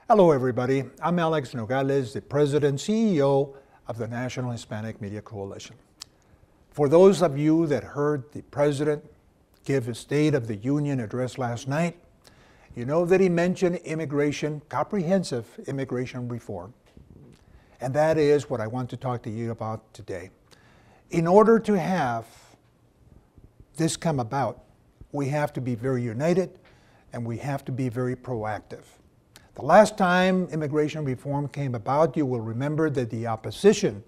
Hello everybody, I'm Alex Nogales, the President and CEO of the National Hispanic Media Coalition. For those of you that heard the President give his State of the Union address last night, you know that he mentioned immigration, comprehensive immigration reform. And that is what I want to talk to you about today. In order to have this come about, we have to be very united and we have to be very proactive. The last time immigration reform came about, you will remember that the opposition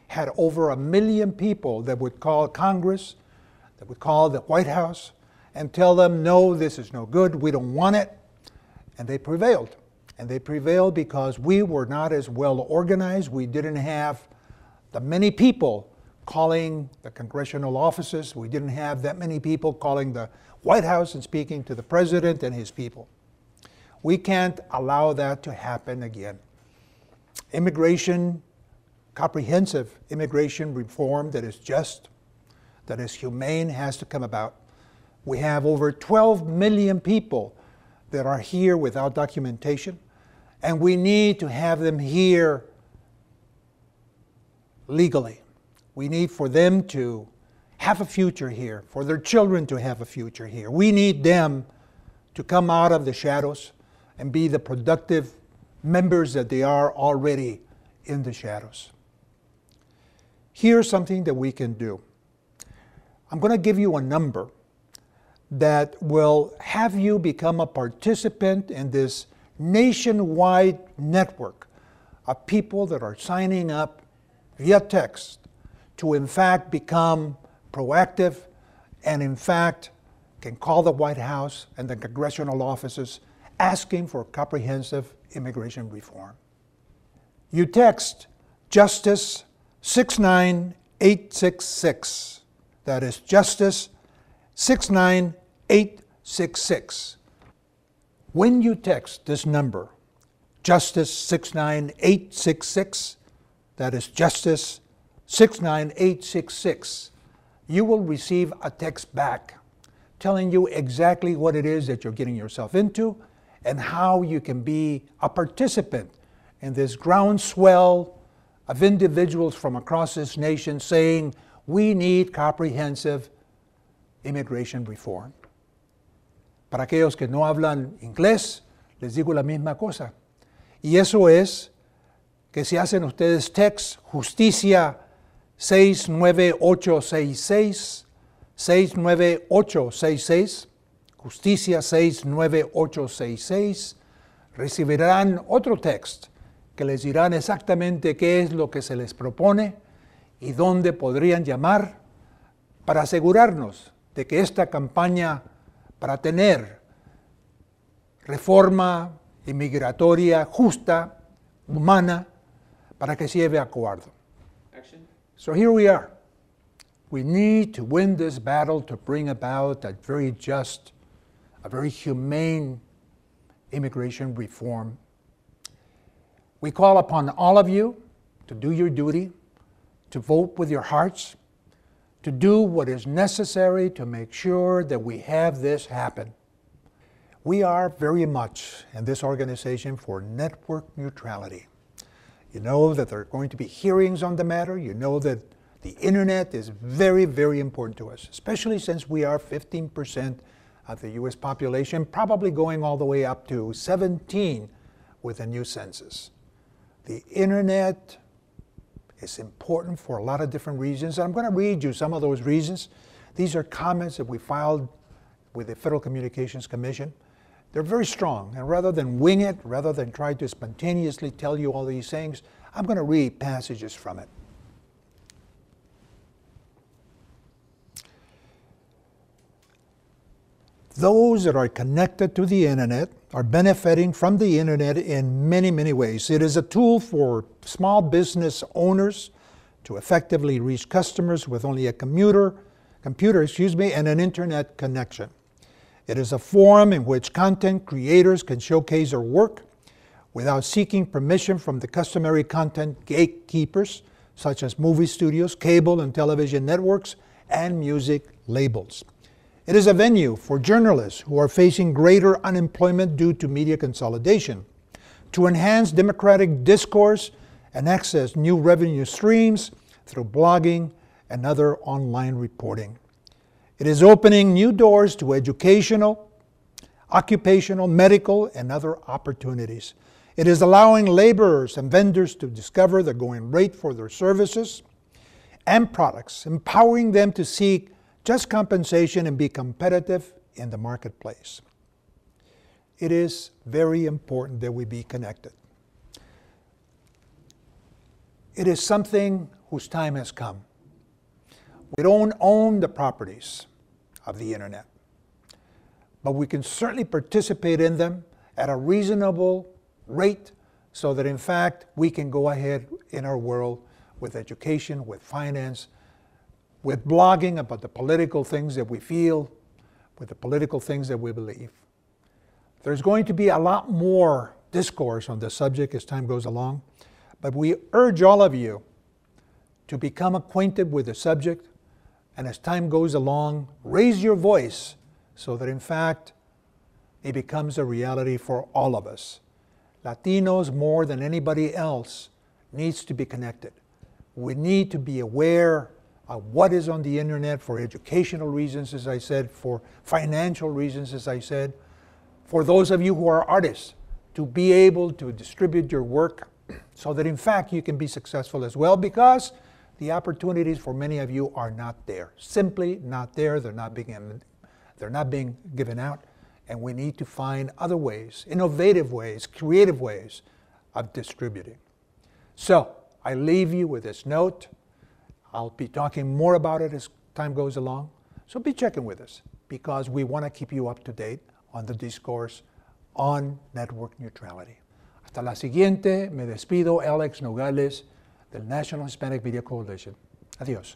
had over 1 million people that would call Congress, that would call the White House, and tell them, no, this is no good, we don't want it. And they prevailed. And they prevailed because we were not as well organized. We didn't have the many people calling the congressional offices. We didn't have that many people calling the White House and speaking to the President and his people. We can't allow that to happen again. Immigration, comprehensive immigration reform that is just, that is humane, has to come about. We have over 12 million people that are here without documentation, and we need to have them here legally. We need for them to have a future here, for their children to have a future here. We need them to come out of the shadows and be the productive members that they are already in the shadows. Here's something that we can do. I'm going to give you a number that will have you become a participant in this nationwide network of people that are signing up via text to in fact become proactive and in fact can call the White House and the congressional offices asking for comprehensive immigration reform. You text Justice 69866. That is Justice 69866. When you text this number, Justice 69866, that is Justice 69866, you will receive a text back telling you exactly what it is that you're getting yourself into and how you can be a participant in this groundswell of individuals from across this nation saying, we need comprehensive immigration reform. Para aquellos que no hablan inglés, les digo la misma cosa. Y eso es que si hacen ustedes text Justicia 69866, 69866, Justicia 69866, recibirán otro text que les dirán exactamente qué es lo que se les propone y dónde podrían llamar para asegurarnos de que esta campaña para tener reforma inmigratoria justa, humana, para que se lleve a cabo. So here we are. We need to win this battle to bring about a very just, a very humane immigration reform. We call upon all of you to do your duty, to vote with your hearts, to do what is necessary to make sure that we have this happen. We are very much in this organization for network neutrality. You know that there are going to be hearings on the matter. You know that the internet is very, very important to us, especially since we are 15% of the U.S. population, probably going all the way up to 17 with the new census. The internet is important for a lot of different reasons. And I'm going to read you some of those reasons. These are comments that we filed with the Federal Communications Commission. They're very strong. And rather than wing it, rather than try to spontaneously tell you all these things, I'm going to read passages from it. Those that are connected to the internet are benefiting from the internet in many, many ways. It is a tool for small business owners to effectively reach customers with only a computer, and an internet connection. It is a forum in which content creators can showcase their work without seeking permission from the customary content gatekeepers, such as movie studios, cable and television networks, and music labels. It is a venue for journalists who are facing greater unemployment due to media consolidation to enhance democratic discourse and access new revenue streams through blogging and other online reporting. It is opening new doors to educational, occupational, medical, and other opportunities. It is allowing laborers and vendors to discover the going rate for their services and products, empowering them to seek just compensation and be competitive in the marketplace. It is very important that we be connected. It is something whose time has come. We don't own the properties of the internet, but we can certainly participate in them at a reasonable rate so that in fact we can go ahead in our world with education, with finance, with blogging about the political things that we feel, with the political things that we believe. There's going to be a lot more discourse on this subject as time goes along, but we urge all of you to become acquainted with the subject, and as time goes along, raise your voice so that in fact it becomes a reality for all of us. Latinos, more than anybody else, needs to be connected. We need to be aware of what is on the internet for educational reasons, as I said, for financial reasons, as I said, for those of you who are artists, to be able to distribute your work so that in fact you can be successful as well, because the opportunities for many of you are not there. Simply not there. They're not being given out. And we need to find other ways, innovative ways, creative ways of distributing. So I leave you with this note. I'll be talking more about it as time goes along. So be checking with us because we want to keep you up to date on the discourse on network neutrality. Hasta la siguiente. Me despido, Alex Nogales, del National Hispanic Media Coalition. Adiós.